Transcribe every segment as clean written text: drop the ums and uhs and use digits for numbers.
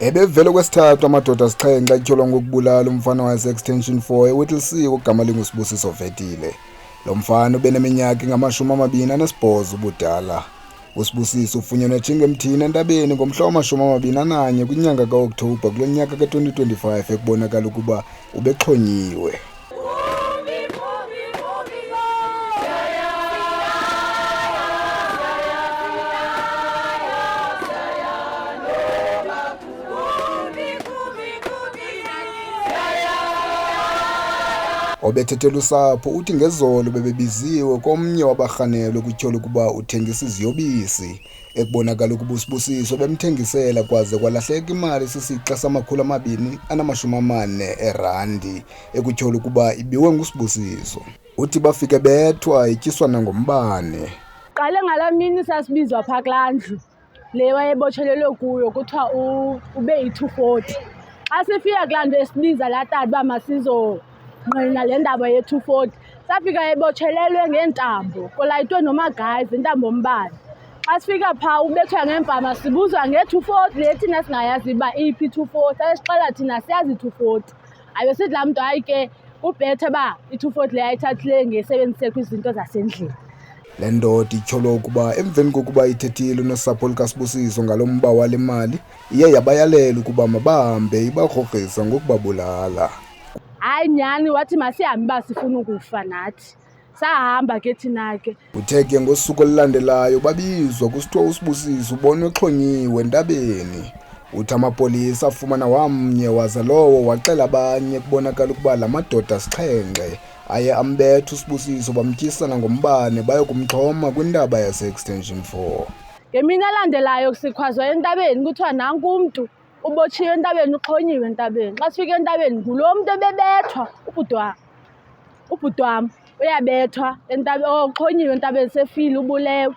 Ebevele kwesithathu amadoda asixhenxe atyholwa ngokubulala umfana wase-Extension 4 eWhittlesea ogama linguSibusiso Vetile. Lo mfana ubeneminyaka engama-28 ubudala. USibusiso ufunyenwe ejingwe emthini entabeni ngomhla wama-21 kwinyanga kaOktobha kulo nyaka ka-2025 ekubonakala ukuba ubexhonyiwe. Obethethela usapho uthi ngezolo bebebiziwe komnye wabarhanelwe kutyholo ukuba uthengisa iziyobisi ekubonakala ukuba uSibusiso bemthengisela kwaze kwalahleka imali sisixa sama-240 eerandi ekutyholo ukuba ibiwe nguSibusiso. Uthi bafike bethwa ityiswa nangombane. Qale ngalaa mini sasibizwa phaa kulaa ndlu le wayebotshelelwe kuyo kuthiwa ube yi-240. Xa sifika kulaa ndlu esibiza laa tata uba masizongqina le ndaba ye-240 safika ebotshelelwe ngeentambo kolayitwe nomagayizi intambombane. Xa sifika phaa ubethwa ngeempama sibuzwa nge-240 le thina singayazi uba iphi i-240. Sasixela thina siyazi i-240. Ayo sithi laa mntu hayi ke ubhethe uba i-240 le ayithathileyo ngesebenzise kwizinto zasendlini. Le ndoda ityholwa ukuba emveni kokuba ithethile nosapho lukaSibusiso ngalo mba wale mali iye yabayalela ukuba mabahambe ibagrogrisa ngokubabulala. Hayi nyhani wathi masihambe uba sifuna ukufa nathi. Sahamba ke thina ke. Uthe ke ngosuku olulandelayo babizwa kusithiwa uSibusiso ubonwe exhonyiwe entabeni. Uthi amapolisa afumana wamnye waza lowo waxela abanye kubonakala ukuba la madoda asixhenxe aye ambetha uSibusiso bamtyisa nangombane bayokumxhoma kwintaba yase-Extension 4. Ngemini elandelayo sikhwazwa entabeni kuthiwa nanku umntu ubotshiwe entabeni uxhonyiwe entabeni. Xa sifika entabeni ngulo mntu ebebethwa ubhuti wam uyabethwa uxhonyiwe entabeni sefile ubulewe.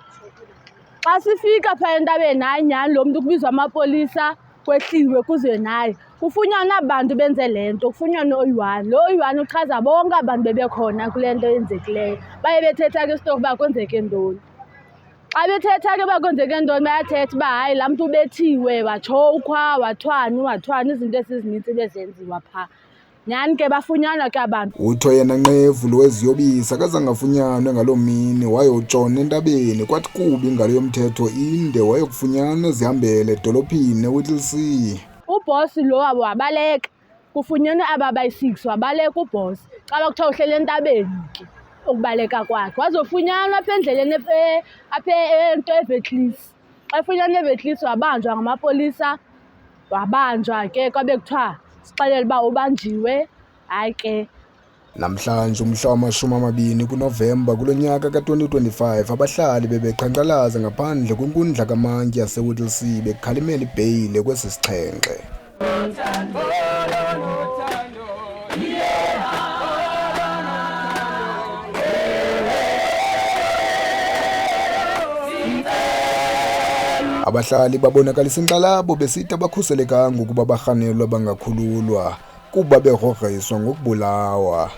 Xa sifika phaa entabeni hayi nyhani lo mntu kubizwa amapolisa kwehliwe kuziwe naye. Kufunyanwa abantu benze le nto, kufunyanwa oyi-1. Lo oyi-1 uchaza bonke abantu bebekhona kule nto yenzekileyo. Baye bethetha ke sitofu uba kwenzeke ntoni. Xa bethetha ke uba kwenzeke ntoni bayathetha uba hayi laa mntu ubethiwe watshowukhwa wathwani izinto ezizinintsi bezenziwa phaa. Nyhani ke bafunyanwa ke abantu. Utho yena nqevu lo weziyobisi akazange afunyanwe ngaloo mini wayotshona entabeni kwathi kubi ngalo yomthetho inde wayokufunyanwa ezihambele edolophini eWhittlesea. Ubhosi lo wabo wabaleka. Kufunyenwe aba bayi-6 wabaleka ubhosi. Xa kuthiwa uhlele entabeni ke ukubaleka kwakhe. Wazofunyanwa apha endleleni apha ento eVetlisa. Xa efunyanwa eVetlisa wabanjwa ngamapolisa. Wabanjwa ke kwabe kuthiwa sixelele uba ubanjiwe. Hayi ke namhlanje umhla wama-20 kuNovemba kulo nyaka ka-2025 abahlali bebeqhankqalaza ngaphandle kwinkundla kamantyi yaseWhittlesea bekhalimela ibheyile kwesi sixhenxe. Abahlali babonakalisa inkxalabo besithi abakhuselekanga ukuba barhanelwa bangakhululwa kuba begrogriswa ngokubulawa.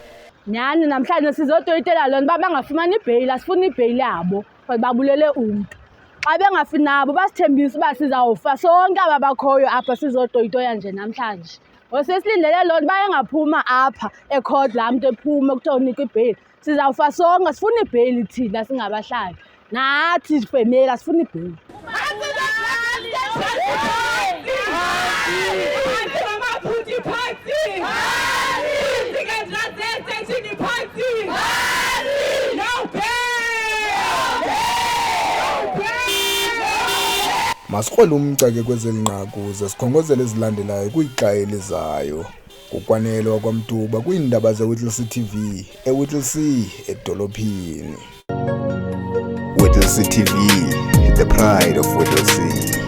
Nyhani namhlanje sizotoyitela loo nto uba bangafumani ibheyile, asifuni ibheyile yabo because babulele umntu. Xa bengafinabo basithembisa uba sizawufa sonke aba bakhoyo apha sizotoyitoya nje namhlanje. Ngosesilindele loo nto bayengaphuma apha ekhodi laa mntu ephume kuthiwa unikwa ibheyile. Sizawufa sonke, asifuni ibheyile thina singabahlali. Nathi femeli asifuni ibheyile. Masikrole umgca ke kwezeli nqaku ze sikhongozele ezilandelayo kwixa elizayo. Kukwanele wakwaMtuba kwiindaba zeWhittlesea TV eWhittlesea edolophini. Whittlesea TV, the pride of Whittlesea.